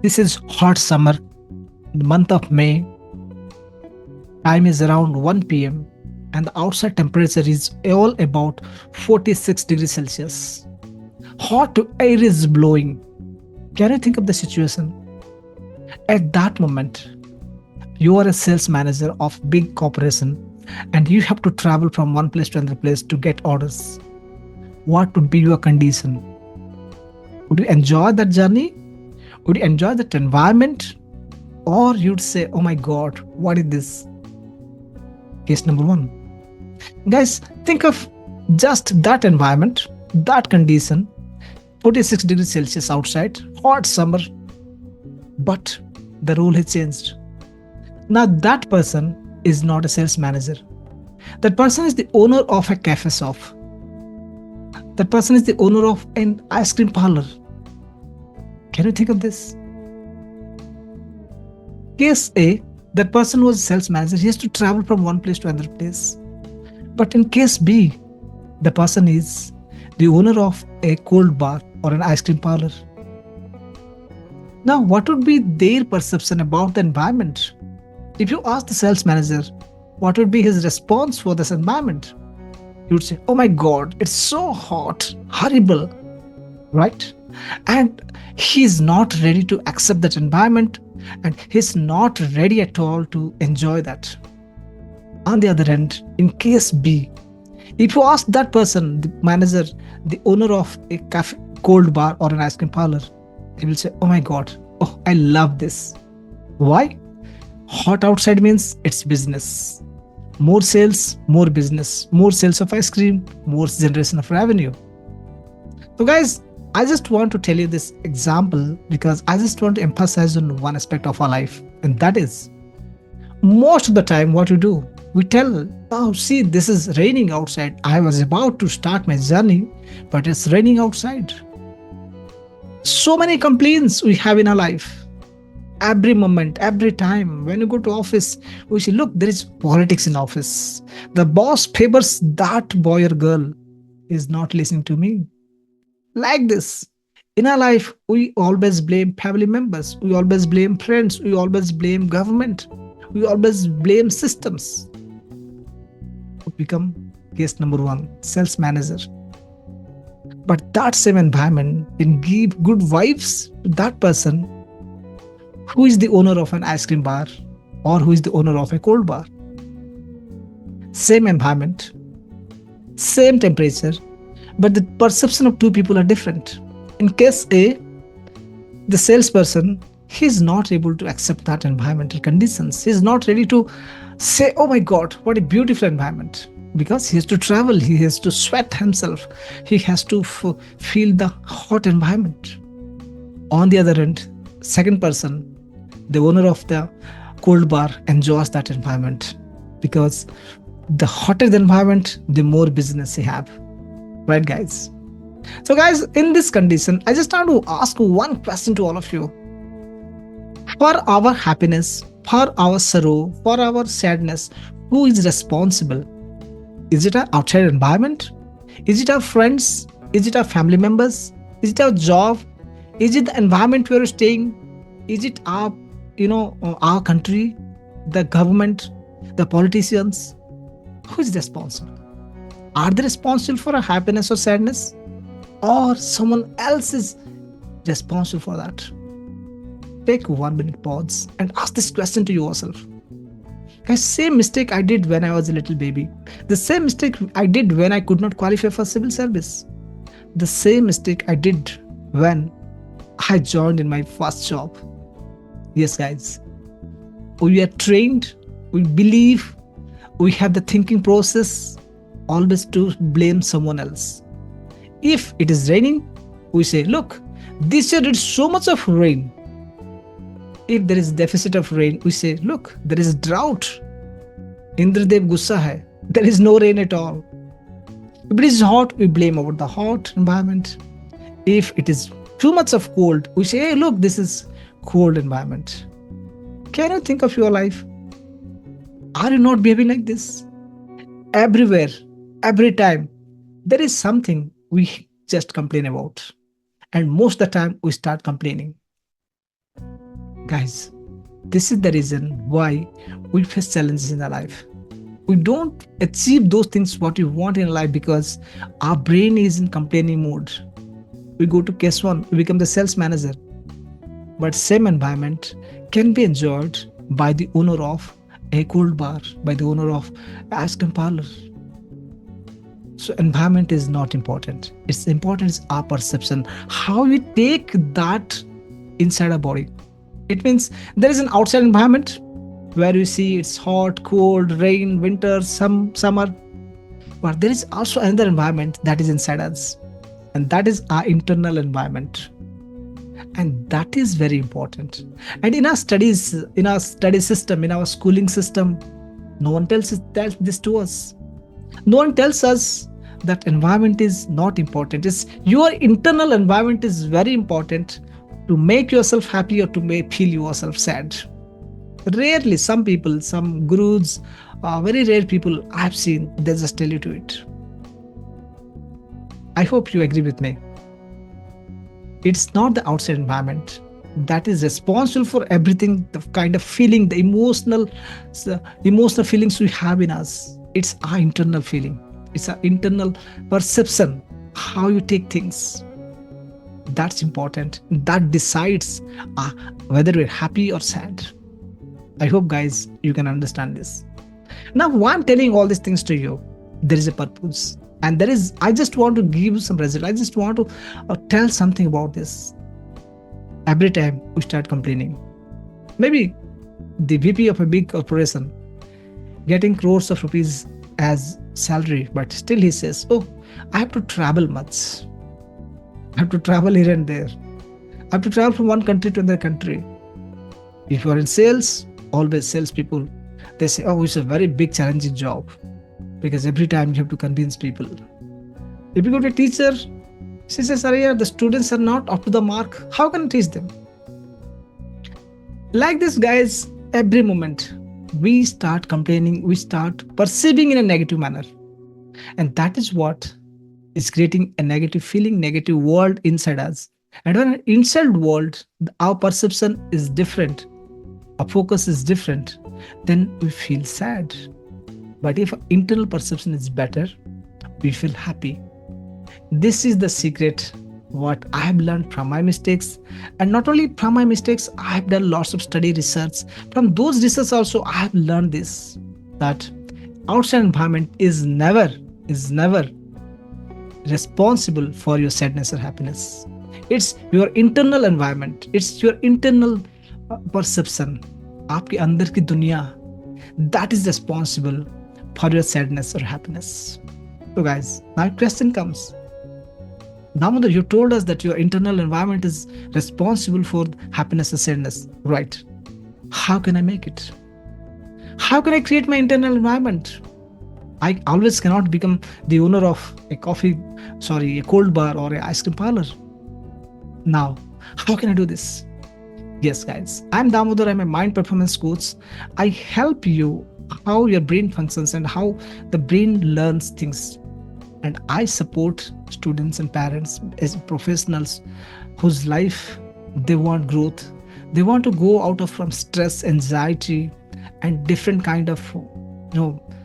This is hot summer, the month of May. Time is around 1 p.m. and the outside temperature is all about 46 degrees Celsius. Hot air is blowing. Can you think of the situation? At that moment, you are a sales manager of big corporation and you have to travel from one place to another place to get orders. What would be your condition? Would you enjoy that journey? Would you enjoy that environment? Or you'd say, oh my God, what is this? Case number one. Guys, think of just that environment, that condition, 46 degrees Celsius outside, hot summer, but the rule has changed. Now, that person is not a sales manager. That person is the owner of a cafe shop. That person is the owner of an ice cream parlor. Can you think of this? Case A, that person was a sales manager. He has to travel from one place to another place. But in case B, the person is the owner of a cold bar or an ice cream parlor. Now, what would be their perception about the environment? If you ask the sales manager, what would be his response for this environment? He would say, oh my God, it's so hot, horrible, right? And he's not ready to accept that environment and he's not ready at all to enjoy that. On the other hand, in case B, if you ask that person, the manager, the owner of a cafe, cold bar or an ice cream parlor, he will say, oh my God, oh, I love this. Why? Hot outside means it's business. More sales, more business, more sales of ice cream, more generation of revenue. So guys, I just want to tell you this example because I just want to emphasize on one aspect of our life, and that is most of the time what we do, we tell, oh, see, this is raining outside. I was about to start my journey, but it's raining outside. So many complaints we have in our life. Every moment, every time, when you go to office, we say, look, there is politics in office. The boss favors that boy or girl is not listening to me. Like this. In our life, we always blame family members. We always blame friends. We always blame government. We always blame systems. Become case number one, sales manager. But that same environment can give good vibes to that person who is the owner of an ice cream bar or who is the owner of a cold bar. Same environment, same temperature, but the perception of two people are different. In case A, the salesperson, he's not able to accept that environmental conditions. He's not ready to say, oh my God, what a beautiful environment. Because he has to travel, he has to sweat himself, he has to feel the hot environment. On the other end, second person, the owner of the cold bar, enjoys that environment because the hotter the environment, the more business he have. Right, guys? So, guys, in this condition, I just want to ask one question to all of you. For our happiness, for our sorrow, for our sadness, who is responsible? Is it our outside environment? Is it our friends? Is it our family members? Is it our job? Is it the environment where we're staying? Is it our country, the government, the politicians? Who is responsible? Are they responsible for our happiness or sadness? Or someone else is responsible for that? Take 1 minute pause and ask this question to yourself. Guys, same mistake I did when I was a little baby. The same mistake I did when I could not qualify for civil service. The same mistake I did when I joined in my first job. Yes, guys. We are trained, we believe, we have the thinking process always to blame someone else. If it is raining, we say, look, this year it's so much of rain. If there is deficit of rain, we say, look, there is drought. Indradev gussa hai. There is no rain at all. If it is hot, we blame about the hot environment. If it is too much of cold, we say, hey, look, this is cold environment. Can you think of your life? Are you not behaving like this? Everywhere, every time, there is something we just complain about. And most of the time, we start complaining. Guys, this is the reason why we face challenges in our life. We don't achieve those things what we want in life because our brain is in complaining mode. We go to case one, we become the sales manager. But same environment can be enjoyed by the owner of a cold bar, by the owner of ice cream parlor. So environment is not important. It's important is our perception, how we take that inside our body. It means there is an outside environment where you see it's hot, cold, rain, winter, summer. But there is also another environment that is inside us, and that is our internal environment. And that is very important. And in our studies, in our study system, in our schooling system, no one tells this to us. No one tells us that environment is not important. It's your internal environment is very important to make yourself happy or to make feel yourself sad. Rarely, some people, some gurus, very rare people I've seen, they just tell you to it. I hope you agree with me. It's not the outside environment that is responsible for everything, the kind of feeling, the emotional feelings we have in us. It's our internal feeling. It's our internal perception, how you take things. That's important. That decides whether we're happy or sad. I hope, guys, you can understand this. Now, why I'm telling all these things to you, there is a purpose. And there is, I just want to give you some result. I just want to tell something about this. Every time we start complaining, maybe the VP of a big corporation getting crores of rupees as salary, but still he says, oh, I have to travel much. I have to travel here and there. I have to travel from one country to another country. If you are in sales, always salespeople, they say, oh, it's a very big challenging job because every time you have to convince people. If you go to a teacher, she says, Arya, the students are not up to the mark. How can I teach them? Like this, guys, every moment we start complaining, we start perceiving in a negative manner. And that is what is creating a negative feeling, negative world inside us. And when an inside world, our perception is different, our focus is different, then we feel sad. But if internal perception is better, we feel happy. This is the secret what I have learned from my mistakes. And not only from my mistakes, I have done lots of study research. From those research also, I have learned this, that outside environment is never responsible for your sadness or happiness. It's your internal environment. It's your internal perception. आपके अंदर की दुनिया, that is responsible for your sadness or happiness. So guys, now question comes. Damodar, you told us that your internal environment is responsible for happiness and sadness. Right. How can I make it? How can I create my internal environment? I always cannot become the owner of a cold bar or an ice cream parlor. Now, how can I do this? Yes, guys, I'm Damodar. I'm a mind performance coach. I help you how your brain functions and how the brain learns things. And I support students and parents as professionals whose life they want growth. They want to go out of from stress, anxiety, and different kind of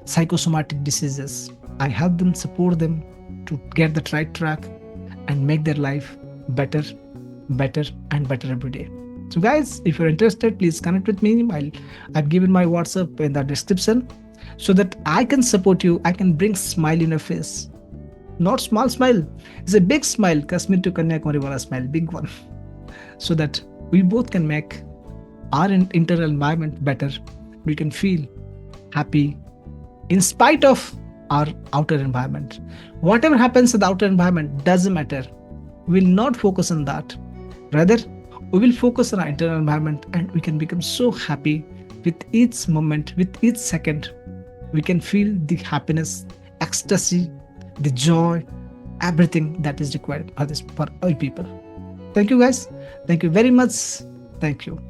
psychosomatic diseases. I help them, support them to get the right track and make their life better, better, and better every day. So, guys, if you're interested, please connect with me. I've given my WhatsApp in the description so that I can support you. I can bring smile in your face. Not small smile, it's a big smile, Kashmir to Kanyakumari wala smile, big one. So that we both can make our internal environment better. We can feel happy in spite of our outer environment. Whatever happens in the outer environment doesn't matter. We will not focus on that. Rather, we will focus on our internal environment and we can become so happy with each moment, with each second. We can feel the happiness, ecstasy, the joy, everything that is required for all people. Thank you, guys. Thank you very much. Thank you.